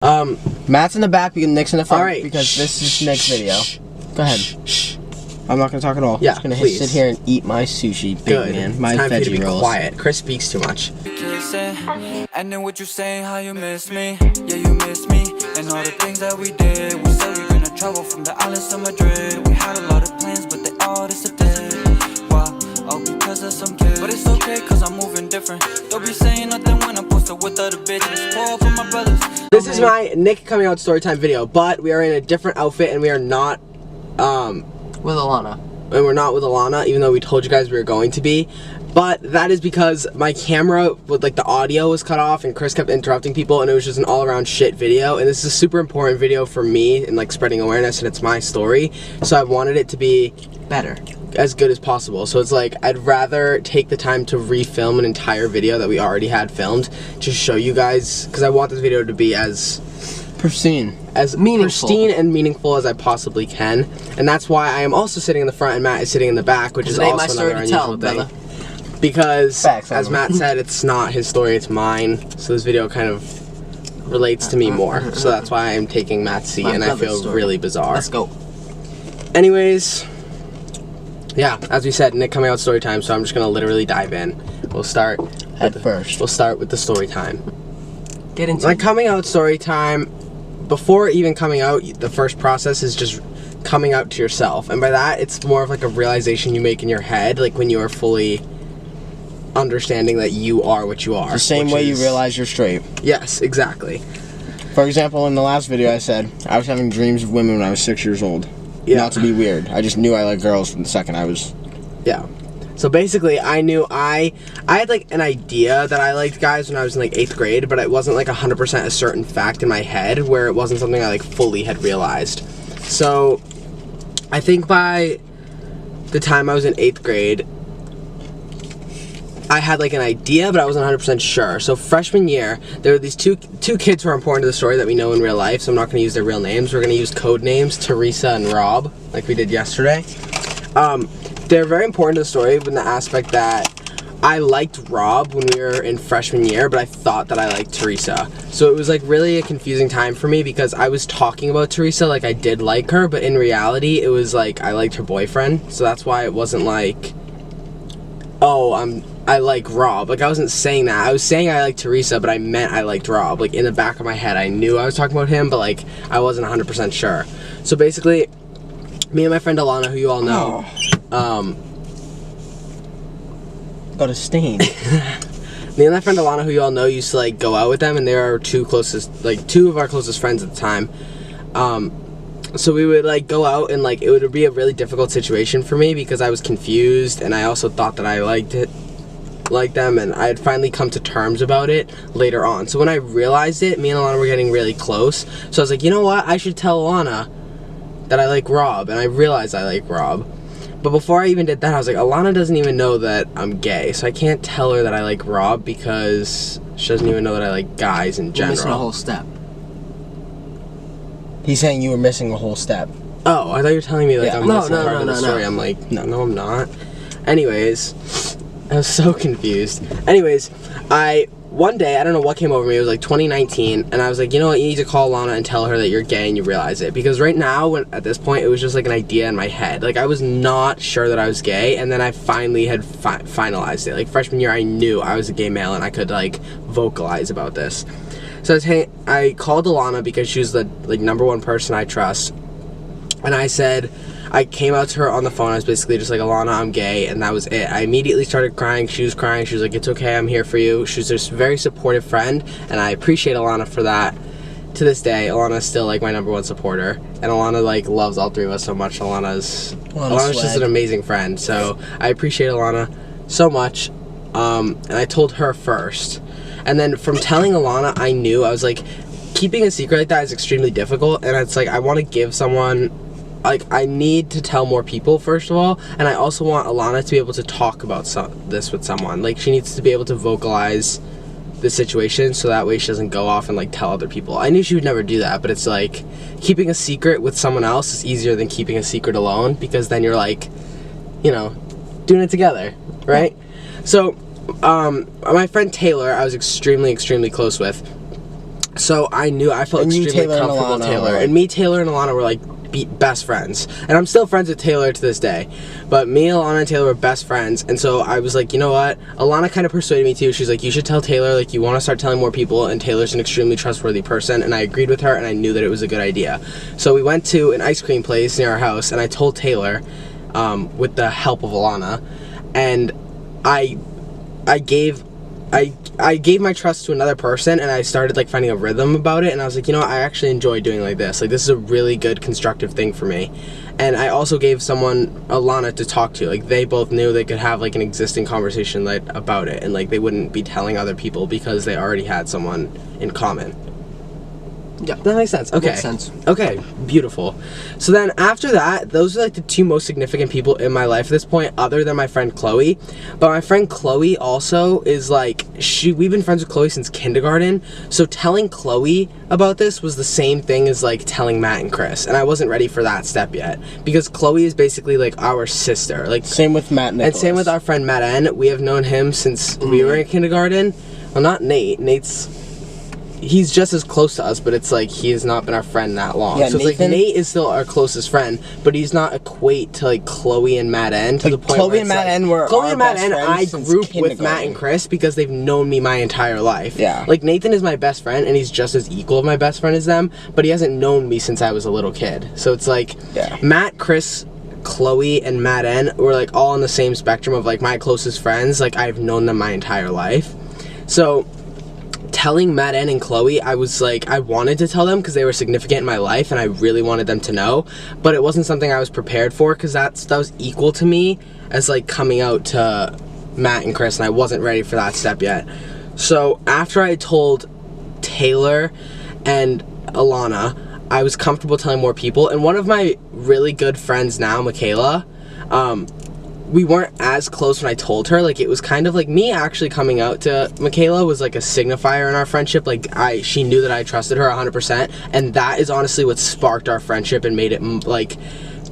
Matt's in the back because Nick's in the front. Alright. Because this is Nick's video. Go ahead. I'm not gonna talk at all. Yeah, I'm just gonna please. sit here and eat my sushi, big Good. man. My it's time for you to veggie be rolls. quiet. Chris speaks too much. And then what you say, how you miss me? Yeah, you miss me. And all the things that we did. We said we gonna travel from the islands to Madrid. We had a lot of plans, but they all disappeared. Why? All because of some kids. But it's okay, cause I'm moving different. Don't be saying nothing when I'm posted with other bitches. Pour up with my brothers. This is my Nick coming out storytime video, but we are in a different outfit and we are not, With Alana. and we're not with Alana, even though we told you guys we were going to be. But that is because my camera, with like the audio was cut off and Chris kept interrupting people and it was just an all-around shit video. And this is a super important video for me and like spreading awareness, and it's my story. So I wanted it to be Better. as good as possible. So it's like, I'd rather take the time to refilm an entire video that we already had filmed to show you guys, because I want this video to be as Pristine. as pristine and meaningful as I possibly can. And that's why I am also sitting in the front and Matt is sitting in the back, which is it ain't my also story another to tell, unusual thing. brother. Because, Facts, as Matt said, it's not his story, it's mine. So this video kind of relates to me more. So that's why I'm taking Matt's seat, My and I brother's feel story. really bizarre. Let's go. Anyways, yeah, as we said, Nick coming out story time, so I'm just gonna literally dive in. We'll start Head first. We'll start with the story time. Get into My it. coming out story time, before even coming out, the first process is just coming out to yourself. And by that, it's more of like a realization you make in your head, like when you are fully understanding that you are what you are. The same which way you is- realize you're straight. Yes, exactly. For example, in the last video I said, I was having dreams of women when I was 6 years old. Yeah. Not to be weird. I just knew I liked girls from the second I was... Yeah. So basically, I knew I had like an idea that I liked guys when I was in like 8th grade, but it wasn't like 100% a certain fact in my head, where it wasn't something I like fully had realized. So I think by the time I was in 8th grade, I had like an idea, but I wasn't 100% sure. So freshman year, there were these two kids who are important to the story that we know in real life, so I'm not going to use their real names. We're going to use code names, Teresa and Rob, like we did yesterday. They're very important to the story in the aspect that I liked Rob when we were in freshman year, but I thought that I liked Teresa. So it was like really a confusing time for me, because I was talking about Teresa like I did like her, but in reality it was like I liked her boyfriend. So that's why it wasn't like, oh, I like Rob. Like, I wasn't saying that. I was saying I liked Teresa, but I meant I liked Rob. Like, in the back of my head, I knew I was talking about him, but like I wasn't 100% sure. So basically, me and my friend Alana, who you all know, Got a stain. me and my friend Alana, who you all know, used to like go out with them, and they were our two of our closest friends at the time. So we would like go out, and like it would be a really difficult situation for me because I was confused, and I also thought that I liked them, and I had finally come to terms about it later on. So when I realized it, me and Alana were getting really close. So I was like, you know what? I should tell Alana that I like Rob, and I realized I like Rob. But before I even did that, I was like, Alana doesn't even know that I'm gay, so I can't tell her that I like Rob because she doesn't even know that I like guys in You're general. missing a whole step. He's saying you were missing a whole step. Oh, I thought you were telling me like Yeah. I'm No, missing no, part no, of the no, story. no. I'm like, no, I'm not. Anyways, I was so confused. Anyways, one day, I don't know what came over me, it was like 2019, and I was like, you know what, you need to call Lana and tell her that you're gay and you realize it. Because right now, at this point, it was just like an idea in my head. Like, I was not sure that I was gay, and then I finally had finalized it. Like, freshman year, I knew I was a gay male, and I could, like, vocalize about this. So I called Alana because she was the, like, #1 person I trust, and I came out to her on the phone. I was basically just like, Alana, I'm gay, and that was it. I immediately started crying. She was crying. She was like, it's okay, I'm here for you. She was just a very supportive friend, and I appreciate Alana for that. To this day, Alana's still like my #1 supporter, and Alana like loves all three of us so much. Alana's just an amazing friend, so I appreciate Alana so much. And I told her first, and then from telling Alana, I knew, I was like, keeping a secret like that is extremely difficult, and it's like I want to give someone, like, I need to tell more people, first of all, and I also want Alana to be able to talk about this with someone. Like, she needs to be able to vocalize the situation, so that way she doesn't go off and, like, tell other people. I knew she would never do that, but it's like, keeping a secret with someone else is easier than keeping a secret alone, because then you're, like, you know, doing it together, right? So, my friend Taylor, I was extremely, extremely close with. So I felt And you, extremely Taylor, and comfortable with Alana Taylor. were like- And me, Taylor, and Alana were like best friends. And I'm still friends with Taylor to this day. But me, Alana, and Taylor were best friends. And so I was like, you know what? Alana kind of persuaded me too. She's like, you should tell Taylor, like, you want to start telling more people. And Taylor's an extremely trustworthy person. And I agreed with her, and I knew that it was a good idea. So we went to an ice cream place near our house, and I told Taylor, with the help of Alana, and I gave my trust to another person, and I started like finding a rhythm about it, and I was like, you know what, I actually enjoy doing like this is a really good constructive thing for me. And I also gave someone, Alana, to talk to. Like, they both knew they could have like an existing conversation like about it, and like they wouldn't be telling other people because they already had someone in common. Yeah, that makes sense. Okay. Makes sense. Okay, beautiful. So then after that, those are like the two most significant people in my life at this point, other than my friend Chloe. But my friend Chloe also is like, we've been friends with Chloe since kindergarten. So telling Chloe about this was the same thing as like telling Matt and Chris. And I wasn't ready for that step yet. Because Chloe is basically like our sister. Like, same with Matt Nicholas. And same with our friend Matt N. We have known him since we were in kindergarten. Well, not Nate. He's just as close to us, but it's like he has not been our friend that long. Yeah, so it's Nathan, like Nate is still our closest friend, but he's not equate to like Chloe and Matt N to the point Chloe where and Matt N were Chloe our and Matt best N. friends I since group with kindergarten. Matt and Chris because they've known me my entire life. Yeah. Like, Nathan is my best friend, and he's just as equal of my best friend as them, but he hasn't known me since I was a little kid. So it's like, yeah. Matt, Chris, Chloe, and Matt N. were like all on the same spectrum of like my closest friends. Like, I've known them my entire life. So telling Matt N and Chloe, I was like, I wanted to tell them because they were significant in my life and I really wanted them to know, but it wasn't something I was prepared for because that was equal to me as like coming out to Matt and Chris, and I wasn't ready for that step yet. So after I told Taylor and Alana, I was comfortable telling more people, and one of my really good friends now, Michaela, we weren't as close when I told her. Like, it was kind of like me actually coming out to Michaela was like a signifier in our friendship. Like, she knew that I trusted her 100%, and that is honestly what sparked our friendship and made it like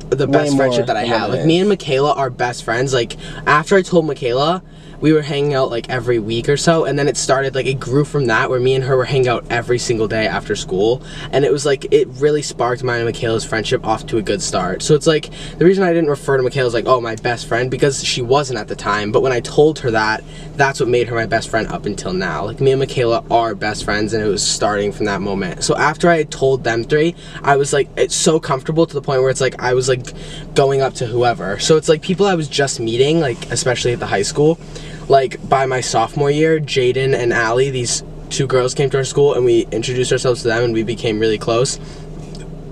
the best friendship that I have. Like, me and Michaela are best friends. Like, after I told Michaela, we were hanging out like every week or so, and then it started, like, it grew from that where me and her were hanging out every single day after school, and it was like, it really sparked mine and Michaela's friendship off to a good start. So it's like, the reason I didn't refer to Michaela as like, oh, my best friend, because she wasn't at the time, but when I told her that, that's what made her my best friend up until now. Like, me and Michaela are best friends, and it was starting from that moment. So after I had told them three, I was like, it's so comfortable to the point where it's like, I was like going up to whoever. So it's like people I was just meeting, like, especially at the high school. Like, by my sophomore year, Jaden and Allie, these two girls came to our school, and we introduced ourselves to them, and we became really close.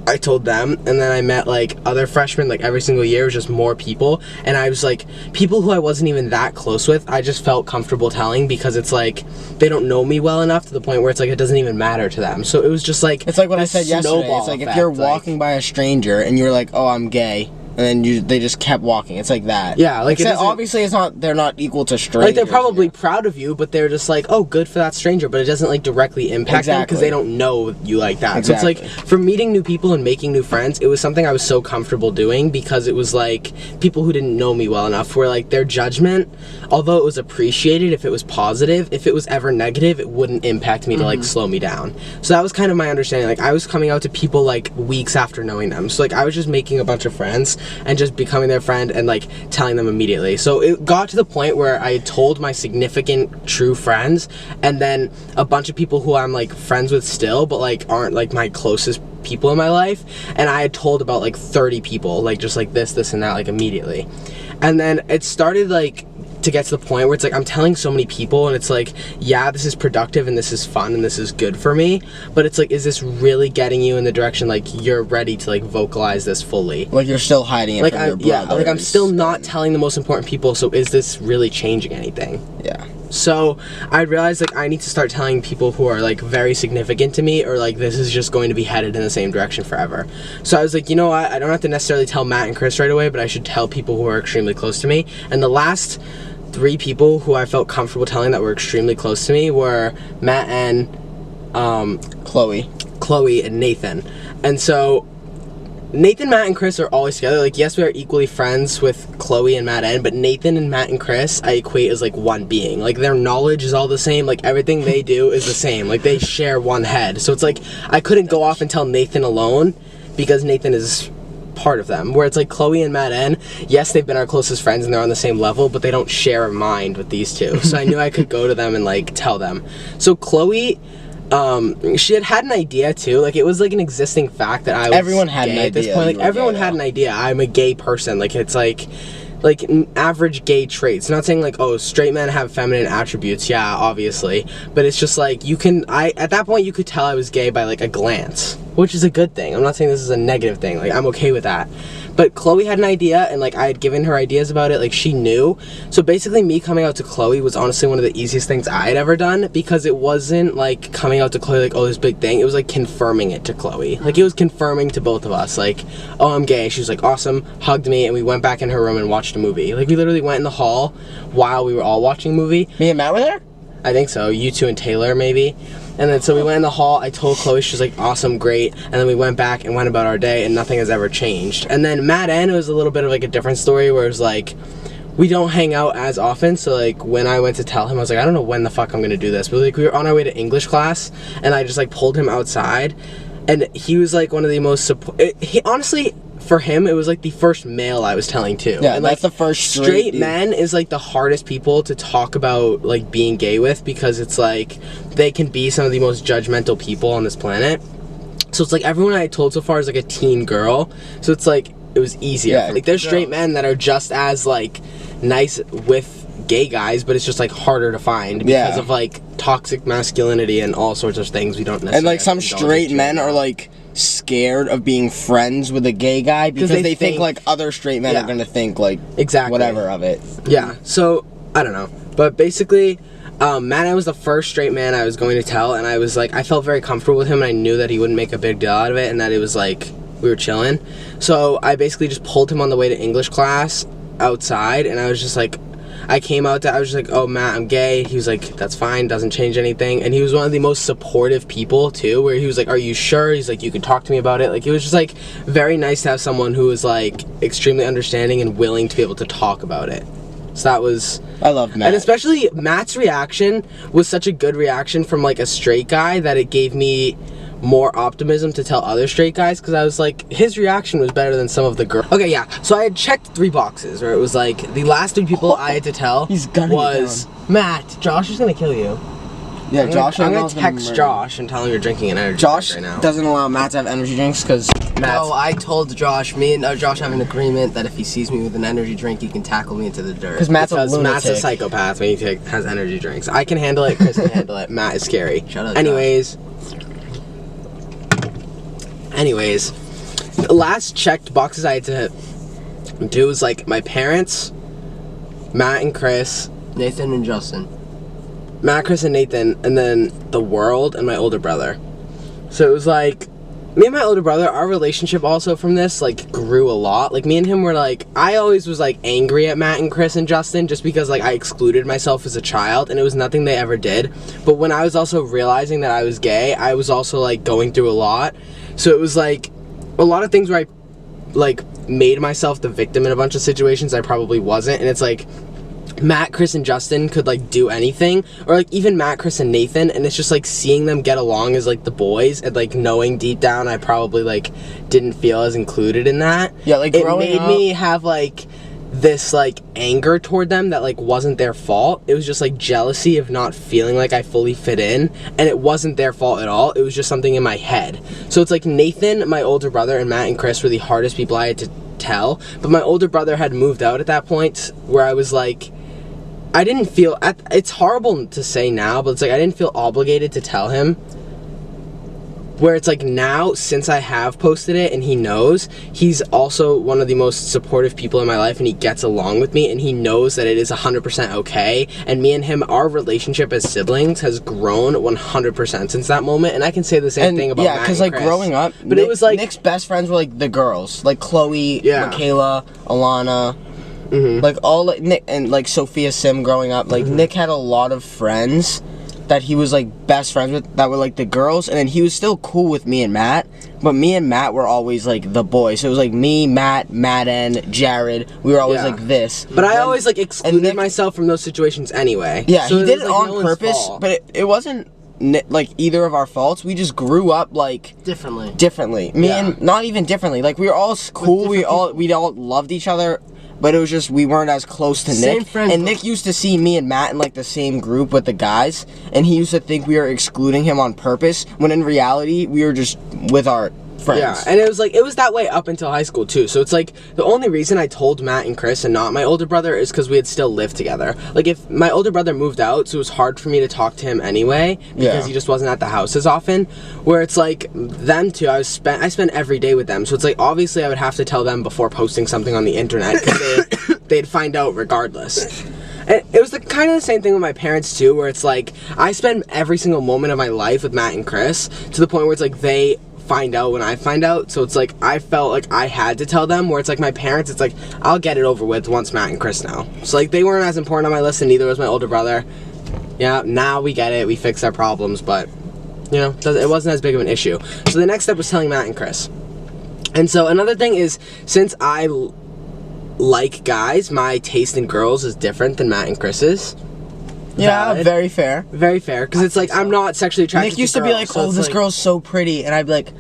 I told them, and then I met, like, other freshmen, like, every single year. It was just more people, and I was, like, people who I wasn't even that close with, I just felt comfortable telling, because it's, like, they don't know me well enough to the point where it's, like, it doesn't even matter to them. So it was just, like, it's like what I said yesterday. It's like, if you're walking by a stranger, and you're like, oh, I'm gay, and then they just kept walking. It's like that. Yeah, like, obviously they're not equal to strangers. Like, they're probably proud of you, but they're just like, oh, good for that stranger, but it doesn't, like, directly impact them because they don't know you like that. Exactly. So it's like, for meeting new people and making new friends, it was something I was so comfortable doing because it was like, people who didn't know me well enough where, like, their judgment, although it was appreciated if it was positive, if it was ever negative, it wouldn't impact me to, like, slow me down. So that was kind of my understanding. Like, I was coming out to people, like, weeks after knowing them. So, like, I was just making a bunch of friends and just becoming their friend and, like, telling them immediately. So it got to the point where I told my significant true friends, and then a bunch of people who I'm, like, friends with still, but, like, aren't, like, my closest people in my life, and I had told about, like, 30 people, like, just, like, this and that, like, immediately. And then it started, like, to get to the point where it's like I'm telling so many people, and it's like, yeah, this is productive and this is fun and this is good for me, but it's like, is this really getting you in the direction like you're ready to, like, vocalize this fully? Like, you're still hiding it from your brothers. Yeah, like, I'm still not telling the most important people, so is this really changing anything? Yeah. So I realized, like, I need to start telling people who are, like, very significant to me, or, like, this is just going to be headed in the same direction forever. So I was like, you know what, I don't have to necessarily tell Matt and Chris right away, but I should tell people who are extremely close to me. And the last 3 people who I felt comfortable telling that were extremely close to me were Matt and Chloe and Nathan. And so Nathan, Matt, and Chris are always together. Like, yes, we are equally friends with Chloe and Matt N, but Nathan and Matt and Chris, I equate as, like, one being. Like, their knowledge is all the same. Like, everything they do is the same. Like, they share one head. So it's like, I couldn't go off and tell Nathan alone because Nathan is part of them. Where it's like Chloe and Matt N, yes, they've been our closest friends and they're on the same level, but they don't share a mind with these two. So I knew I could go to them and, like, tell them. So Chloe... she had an idea too. Like, it was like an existing fact that I was everyone had gay an at this idea. point. Like, everyone had an idea. I'm a gay person. Like, it's like average gay traits. Not saying like, oh, straight men have feminine attributes. Yeah, obviously. But it's just like at that point you could tell I was gay by like a glance, which is a good thing. I'm not saying this is a negative thing. Like, I'm okay with that. But Chloe had an idea, and like I had given her ideas about it. Like, she knew. So basically, me coming out to Chloe was honestly one of the easiest things I had ever done, because it wasn't like coming out to Chloe like, oh, this big thing. It was like confirming it to Chloe. Like, it was confirming to both of us, like, oh, I'm gay. She was like, awesome, hugged me, and we went back in her room and watched a movie. Like, we literally went in the hall while we were all watching a movie. Me and Matt were there? I think so. You two and Taylor, maybe. And then so we went in the hall. I told Chloe, she was like, awesome, great. And then we went back and went about our day, and nothing has ever changed. And then Matt N, it was a little bit of like a different story, where it was like, we don't hang out as often. So like, when I went to tell him, I was like, I don't know when the fuck I'm gonna do this. But like, we were on our way to English class, and I just like pulled him outside, and he was like one of the most he honestly, for him, it was like the first male I was telling too. Yeah, and that's like, the first straight dude. men is like the hardest people to talk about like being gay with, because it's like they can be some of the most judgmental people on this planet. So it's like everyone I told so far is like a teen girl. So it's like it was easier. Yeah, like, there's straight men that are just as like nice with gay guys, but it's just like harder to find because of like toxic masculinity and all sorts of things we don't necessarily. And like some straight men are like scared of being friends with a gay guy because they think like other straight men are gonna think like whatever of it. Yeah. So I don't know, but basically, Matt was the first straight man I was going to tell, and I was like, I felt very comfortable with him, and I knew that he wouldn't make a big deal out of it, and that it was like we were chilling. So I basically just pulled him on the way to English class outside, and I was just like, I came out I was just like, oh, Matt, I'm gay. He was like, that's fine, doesn't change anything. And he was one of the most supportive people too, where he was like, are you sure? He's like, you can talk to me about it. Like, it was just like very nice to have someone who was like extremely understanding and willing to be able to talk about it. So that was, I love Matt. and especially Matt's reaction was such a good reaction from like a straight guy that it gave me more optimism to tell other straight guys, because I was like, his reaction was better than some of the girls. Okay, yeah, so I had checked 3 boxes where it was like the last 3 people I had to tell was Matt. Josh is gonna kill you. Yeah, Josh. I'm gonna text Josh and tell him you're drinking an energy Josh drink right now. doesn't allow Matt to have energy drinks because No, I told Josh, me and Josh have an agreement that if he sees me with an energy drink, he can tackle me into the dirt. because Matt's a psychopath when he has energy drinks. I can handle it, Chris can handle it. Matt is scary. Shut up, Anyways, the last checked boxes I had to do was like my parents, Matt and Chris, Nathan and Justin. Matt, Chris, and Nathan, and then the world and my older brother. So it was like, me and my older brother, our relationship also from this like grew a lot. Like, me and him were like, I always was like angry at Matt and Chris and Justin just because like I excluded myself as a child, and it was nothing they ever did. But when I was also realizing that I was gay, I was also like going through a lot. So it was like a lot of things where I like made myself the victim in a bunch of situations I probably wasn't. And it's like Matt, Chris, and Justin could like do anything, or like even Matt, Chris, and Nathan, and it's just like seeing them get along as like the boys, and like knowing deep down I probably like didn't feel as included in that. Yeah, like it made me have like this like anger toward them that like wasn't their fault. It was just like jealousy of not feeling like I fully fit in, and it wasn't their fault at all. It was just something in my head. So it's like Nathan, my older brother, and Matt and Chris were the hardest people I had to tell, but my older brother had moved out at that point, where I was like, I didn't feel, it's horrible to say now, but it's like I didn't feel obligated to tell him. Where it's like now, since I have posted it and he knows, he's also one of the most supportive people in my life, and he gets along with me, and he knows that it is 100% okay. And me and him, our relationship as siblings has grown 100% since that moment. And I can say the same thing about Matt because and like Chris. growing up, but it was like Nick's best friends were like the girls, like Chloe, Michaela, Alana. Like all like Nick and like Sophia Sim growing up, like Nick had a lot of friends that he was like best friends with that were like the girls, and then he was still cool with me and Matt, but me and Matt were always like the boys. So it was like me, Matt, Madden, Jared. We were always like this. But I always like excluded myself from those situations anyway. Yeah, so he did it like on purpose, but it wasn't like either of our faults. We just grew up like differently. Me and not even differently. Like we were all cool. We all loved each other. But it was just, we weren't as close to Nick. And Nick used to see me and Matt in, like, the same group with the guys. And he used to think we were excluding him on purpose. When in reality, we were just with our friends. Yeah, and it was like, it was that way up until high school, too. So it's like, the only reason I told Matt and Chris and not my older brother is because we had still lived together. Like, if my older brother moved out, so it was hard for me to talk to him anyway. Because he just wasn't at the house as often. Where it's like, them two, I spent every day with them. So it's like, obviously I would have to tell them before posting something on the internet. Because they'd find out regardless. And it was kind of the same thing with my parents too, where it's like, I spend every single moment of my life with Matt and Chris, to the point where it's like, they find out when I find out, so it's like, I felt like I had to tell them, where it's like, my parents, it's like, I'll get it over with once Matt and Chris know. So like, they weren't as important on my list, and neither was my older brother. Yeah, now we get it, we fixed our problems, but, you know, it wasn't as big of an issue. So the next step was telling Matt and Chris. And so another thing is, since I like guys, my taste in girls is different than Matt and Chris's. Yeah, Valid. very fair. Very fair, because it's like, I'm not sexually attracted to girls. Nick used to be like, oh, this girl's so pretty, and I'd be like,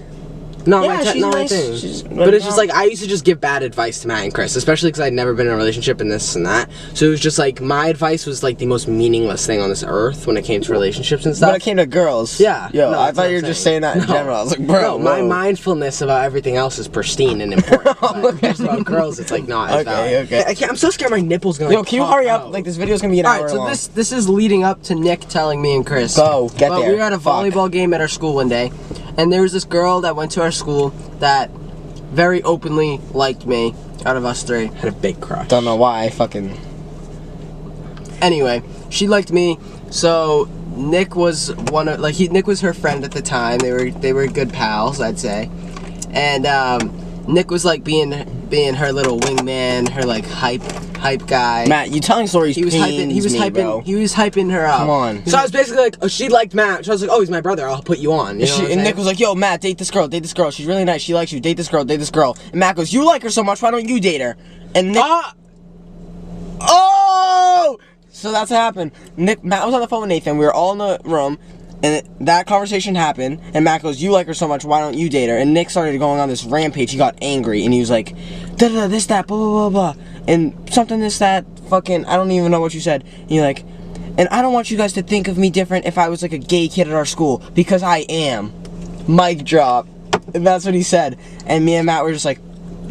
not yeah, my she's nice. thing. But it's just like, I used to just give bad advice to Matt and Chris, especially because I'd never been in a relationship and this and that. So it was just like, my advice was like the most meaningless thing on this earth when it came to relatips and stuff. When it came to girls. Yeah. Yo, I thought you were just saying that in general. I was like, bro. No, my mindfulness about everything else is pristine and important. But about girls, it's like not as valid. Okay. I'm so scared my nipple's gonna. Yo, can you hurry up? Like, this video's gonna be an hour long. So this is leading up to Nick telling me and Chris. Go, get there. We were at a volleyball game at our school one day, and there was this girl that went to our school that very openly liked me out of us three. Had a big crush. Don't know why. Anyway, she liked me, so Nick was Nick was her friend at the time. They were good pals, I'd say. And Nick was like being her little wingman, her like hype guy. Matt, you telling stories. He was hyping her up. Come on. So I was basically like, oh, she liked Matt. So I was like, oh, he's my brother. I'll put you on. You know and Nick was like, yo, Matt, date this girl. She's really nice. She likes you. Date this girl. And Matt goes, you like her so much. Why don't you date her? And Nick. Oh! So that's what happened. Matt was on the phone with Nathan. We were all in the room. And that conversation happened, and Matt goes, you like her so much, why don't you date her? And Nick started going on this rampage. He got angry, and he was like, da-da-da, this, that, blah, blah, blah, blah. And something, this, that, fucking, I don't even know what you said. And you're like, and I don't want you guys to think of me different if I was like a gay kid at our school, because I am. Mic drop. And that's what he said. And me and Matt were just like,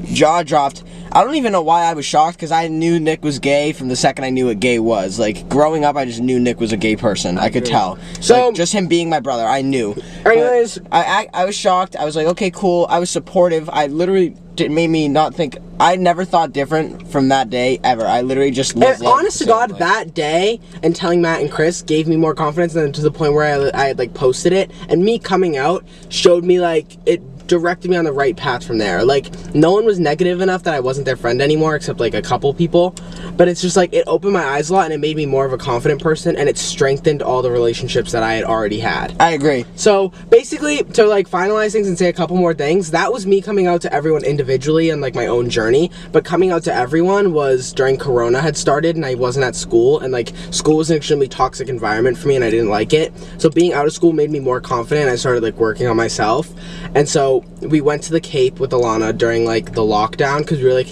jaw dropped. I don't even know why I was shocked, because I knew Nick was gay from the second I knew what gay was. Like, growing up, I just knew Nick was a gay person. I could tell. So, like, just him being my brother, I knew. Anyways, I was shocked. I was like, okay, cool. I was supportive. I literally, it made me not think, I never thought different from that day, ever. I literally just lived life. Honest to God, that day, and telling Matt and Chris gave me more confidence, than to the point where I had, like, posted it. And me coming out showed me, like, it directed me on the right path from there. Like, no one was negative enough that I wasn't their friend anymore, except like a couple people. But it's just like, it opened my eyes a lot, and it made me more of a confident person, and it strengthened all the relationships that I had already had. I agree. So basically, to like finalize things and say a couple more things, that was me coming out to everyone individually and like my own journey. But coming out to everyone was during Corona had started, and I wasn't at school, and like school was an extremely toxic environment for me, and I didn't like it. So being out of school made me more confident. I started like working on myself. And so we went to the Cape with Alana during like the lockdown, because we were like,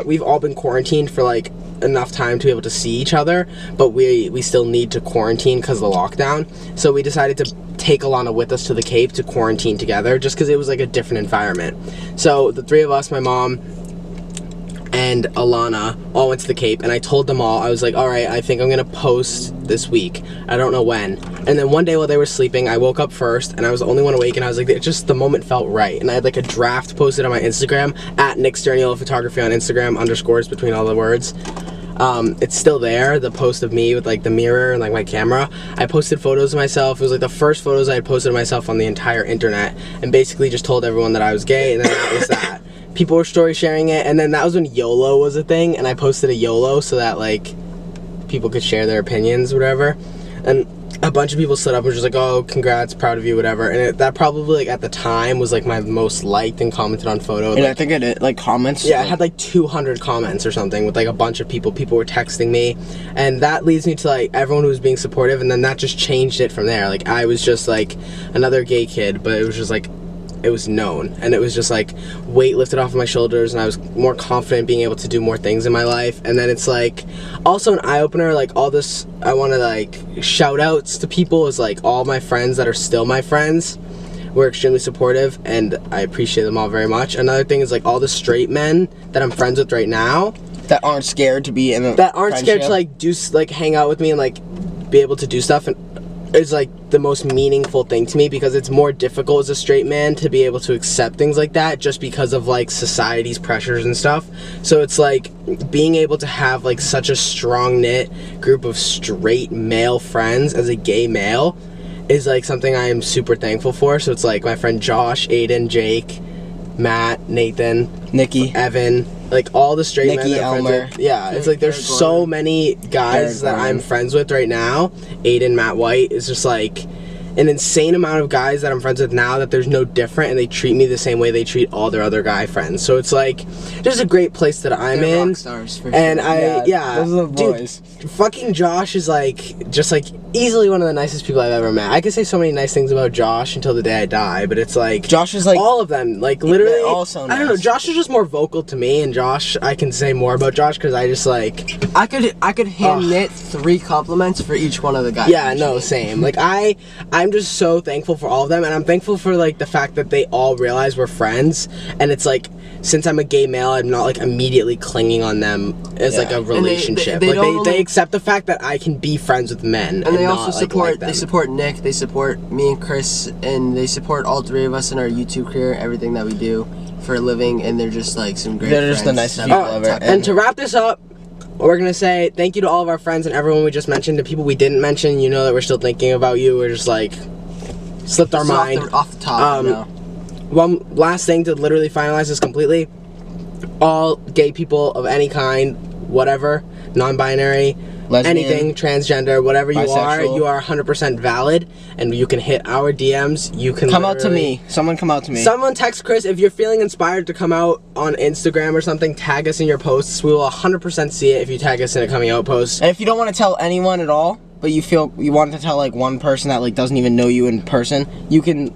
we've all been quarantined for like enough time to be able to see each other, but we still need to quarantine because of the lockdown. So we decided to take Alana with us to the Cape to quarantine together, just because it was like a different environment. So the three of us, my mom and Alana, all went to the Cape, and I told them all, I was like, alright, I think I'm gonna post this week. I don't know when. And then one day while they were sleeping, I woke up first, and I was the only one awake, and I was like, it just, the moment felt right. And I had like a draft posted on my Instagram, at Nick Sturniolo Photography on Instagram, underscores between all the words. It's still there, the post of me with like the mirror and like my camera. I posted photos of myself. It was like the first photos I had posted of myself on the entire internet, and basically just told everyone that I was gay, and then that was that. People were story sharing it, and then that was when YOLO was a thing, and I posted a YOLO so that like people could share their opinions, whatever. And a bunch of people stood up and was just like, oh, congrats, proud of you, whatever. And that probably, like, at the time was, like, my most liked and commented on photo. And like, I think it did, like, comments. yeah, it had, like, 200 comments or something with, like, a bunch of people. People were texting me. And that leads me to, like, everyone who was being supportive. And then that just changed it from there. Like, I was just, like, another gay kid, but it was just, like, it was known, and it was just like weight lifted off of my shoulders, and I was more confident being able to do more things in my life. And then it's like also an eye-opener, like all this, I want to like shout outs to people is like all my friends that are still my friends were extremely supportive, and I appreciate them all very much. Another thing is like all the straight men that I'm friends with right now that aren't scared to be in a that aren't scared to friendship. like do like hang out with me and like be able to do stuff, and is like the most meaningful thing to me, because it's more difficult as a straight man to be able to accept things like that just because of like society's pressures and stuff. So it's like being able to have like such a strong knit group of straight male friends as a gay male is like something I am super thankful for. So it's like my friend Josh, Aiden, Jake, Matt, Nathan, Nikki, Evan, like all the straight Nikki, men that I'm friends Elmer. with. Yeah, it's like there's so many guys that I'm friends with right now. Aiden, Matt White is just like an insane amount of guys that I'm friends with now that there's no different, and they treat me the same way they treat all their other guy friends. So it's like just a great place that I'm They're in. rock stars, for And sure. those are the boys. Dude, fucking Josh is like just like easily one of the nicest people I've ever met. I could say so many nice things about Josh until the day I die, but it's like Josh is like all of them, like literally. they're all so I don't know. nice. Josh is just more vocal to me, and Josh, I can say more about Josh because I just like. I could hand knit 3 compliments for each one of the guys. Yeah, no, same. Like I'm just so thankful for all of them, and I'm thankful for like the fact that they all realize we're friends, and it's like since I'm a gay male, I'm not like immediately clinging on them as like a relationship. they don't like they accept the fact that I can be friends with men, And they not, also like, support. like them. They support Nick. They support me and Chris, and they support all 3 of us in our YouTube career, everything that we do for a living. And they're just like some great. They're just the friends nicest that people we ever. talk And to wrap this up, we're gonna say thank you to all of our friends and everyone we just mentioned. To people we didn't mention, you know that we're still thinking about you. We're just like slipped our Just mind. off the top. You know. One last thing to literally finalize this completely. All gay people of any kind, whatever, non-binary, Lesbian, anything, transgender, whatever you bisexual. are 100% valid, and you can hit our DMs. You can come out to literally- me. Someone come out to me. Someone text Chris if you're feeling inspired to come out on Instagram or something. Tag us in your posts. We will 100% see it if you tag us in a coming out post. And if you don't want to tell anyone at all, but you feel you want to tell like one person that like doesn't even know you in person, you can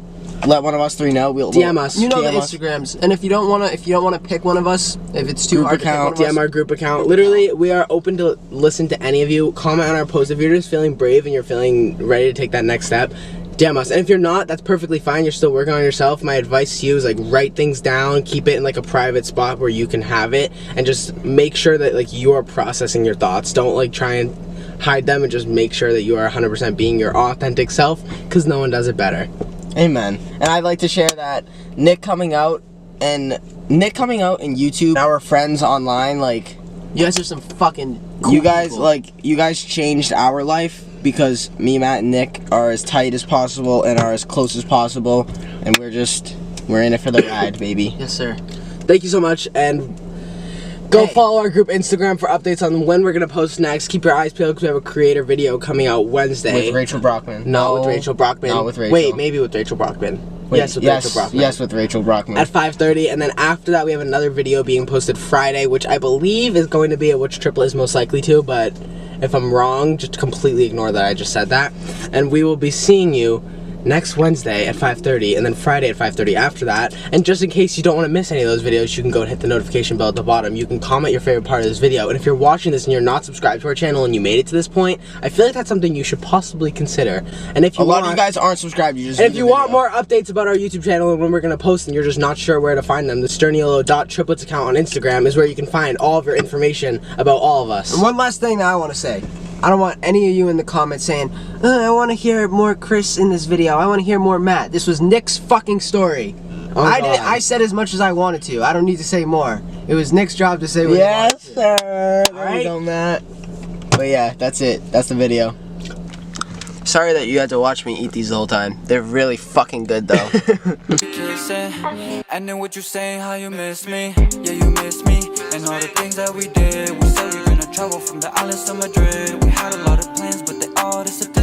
let one of us 3 know. We'll DM us. You know the DM us. Instagrams, and if you don't wanna pick one of us, if it's too Group hard account, to pick one DM of us, our group account. Literally, we are open to listen to any of you. Comment on our post if you're just feeling brave and you're feeling ready to take that next step. DM us. And if you're not, that's perfectly fine. You're still working on yourself. My advice to you is like write things down, keep it in like a private spot where you can have it, and just make sure that like you are processing your thoughts. Don't like try and hide them, and just make sure that you are 100% being your authentic self, because no one does it better. Amen. And I'd like to share that Nick coming out and YouTube, our friends online, like you guys are some fucking cool you guys people. you guys changed our life, because me, Matt, and Nick are as tight as possible and are as close as possible, and we're in it for the ride, baby. Yes, sir. Thank you so much, and go follow our group Instagram for updates on when we're gonna post next. Keep your eyes peeled because we have a creator video coming out Wednesday. With Rachel Brockman. Not with Rachel Brockman. Not with Rachel. Wait, maybe with Rachel Brockman. Wait, Yes, with Rachel Brockman. Yes, with Rachel Brockman. At 5:30, and then after that we have another video being posted Friday, which I believe is going to be a which triplet is most likely to, but if I'm wrong, just completely ignore that I just said that. And we will be seeing you next Wednesday at 5:30, and then Friday at 5:30 after that. And just in case you don't want to miss any of those videos, you can go and hit the notification bell at the bottom. You can comment your favorite part of this video, and if you're watching this and you're not subscribed to our channel and you made it to this point, I feel like that's something you should possibly consider. And if you a lot of you guys aren't subscribed, you just and if view you the want video. more updates about our YouTube channel and when we're going to post and you're just not sure where to find them, the Sturniolo.triplets account on Instagram is where you can find all of your information about all of us. And one last thing that I want to say. I don't want any of you in the comments saying, I want to hear more Chris in this video. I want to hear more Matt. This was Nick's fucking story. Oh, God. I said as much as I wanted to. I don't need to say more. It was Nick's job to say what he wanted Yes, to. sir. There you Alright. go, Matt. But yeah, that's it. That's the video. Sorry that you had to watch me eat these the whole time. They're really fucking good, though. Kissing, and then what you saying, how you miss me? Yeah, you miss me, and all the things that we did. We said we were gonna travel from the islands to Madrid. We had a lot of plans, but they all disappeared.